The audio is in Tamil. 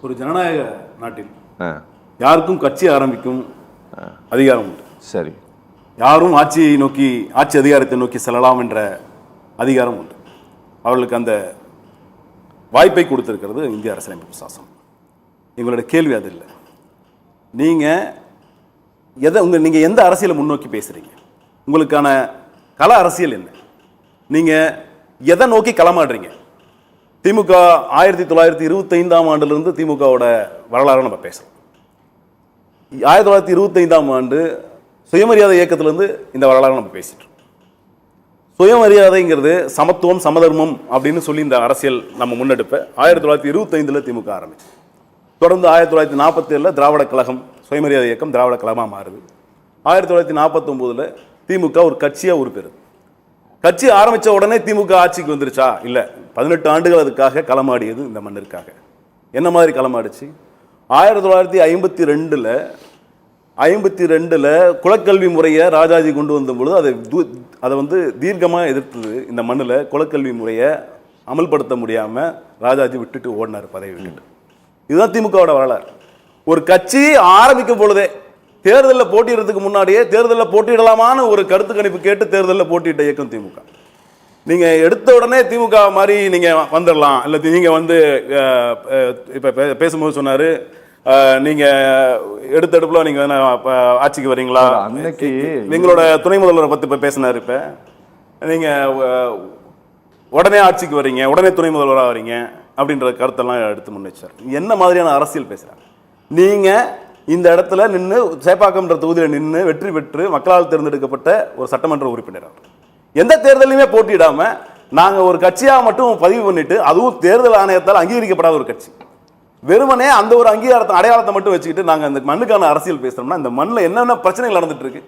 ஒரு ஜனநாயக நாட்டில் யாருக்கும் கட்சி ஆரம்பிக்கும் அதிகாரம் உண்டு. சரி. யாரும் ஆட்சியை நோக்கி ஆட்சி அதிகாரத்தை நோக்கி செல்லலாம் என்ற அதிகாரம் உண்டு. அவர்களுக்கு அந்த வாய்ப்பை கொடுத்திருக்கிறது இந்திய அரசியலமைப்பு சாசனம். எங்களுடைய கேள்வி அது இல்லை. நீங்க எந்த அரசியலை முன்னோக்கி பேசுறீங்க? உங்களுக்கான கள அரசியல் என்ன? நீங்க எதை நோக்கி களமாடுறீங்க? திமுக 1925ஆம் ஆண்டிலிருந்து திமுகவோட வரலாறு நம்ம பேசுறோம். 1925ஆம் ஆண்டு சுயமரியாதை இயக்கத்திலிருந்து இந்த வரலாறு நம்ம பேசிட்டோம். சுயமரியாதைங்கிறது சமத்துவம் சமதர்மம் அப்படின்னு சொல்லி இந்த அரசியல் நம்ம முன்னெடுப்ப 1925 திமுக ஆரம்பிச்சு. தொடர்ந்து 1947 திராவிட கழகம் சுயமரியாதை இயக்கம் திராவிட கழகமாக மாறுது. 1949 திமுக ஒரு கட்சியாக உருப்பெறுது. கட்சி ஆரம்பித்த உடனே திமுக ஆட்சிக்கு வந்துருச்சா? இல்லை. 18 ஆண்டுகள் அதுக்காக களமாடியது இந்த மண்ணிற்காக. என்ன மாதிரி களமாடிச்சு? 1952 குலக்கல்வி முறையை ராஜாஜி கொண்டு வந்த பொழுது அதை தீர்க்கமாக எதிர்த்தது இந்த மண்ணில். குலக்கல்வி முறையை அமல்படுத்த முடியாமல் ராஜாஜி விட்டுட்டு ஓடினார் பதவி விட்டுட்டு. இதுதான் திமுகவோட வரலாறு. ஒரு கட்சி ஆரம்பிக்கும் பொழுதே தேர்தலில் போட்டியிடறதுக்கு முன்னாடியே தேர்தலில் போட்டியிடலாமான ஒரு கருத்து கணிப்பு கேட்டு தேர்தலில் போட்டியிட்ட இயக்கம் திமுக. நீங்க எடுத்த உடனே திமுக மாதிரி நீங்க வந்துடலாம். இல்லை நீங்க இப்ப பேசும்போது சொன்னாரு, நீங்க எடுத்தடுப்புல நீங்க ஆட்சிக்கு வரீங்களா? அன்னைக்கு எங்களோட துணை முதல்வரை பத்தி இப்ப பேசினாரு. இப்ப நீங்க உடனே ஆட்சிக்கு வரீங்க, உடனே துணை முதல்வராக வரீங்க அப்படின்ற கருத்தெல்லாம் எடுத்து முன்வச்சார். என்ன மாதிரியான அரசியல் பேசுறாங்க? நீங்க இந்த இடத்துல நின்று சேப்பாக்கம்ன்ற தொகுதியில் நின்று வெற்றி பெற்று மக்களால் தேர்ந்தெடுக்கப்பட்ட ஒரு சட்டமன்ற உறுப்பினர். எந்த தேர்தலையுமே போட்டியிடாம நாங்க ஒரு கட்சியா மட்டும் பதிவு பண்ணிட்டு, அதுவும் தேர்தல் ஆணையத்தால் அங்கீகரிக்கப்படாத ஒரு கட்சி, வெறுமனே அந்த ஒரு அங்கீகாரத்தை அடையாளத்தை மட்டும் வச்சுக்கிட்டு நாங்க அந்த மண்ணுக்கான அரசியல் பேசுறோம்னா இந்த மண்ணில் என்னென்ன பிரச்சனைகள் நடந்துட்டு இருக்கு?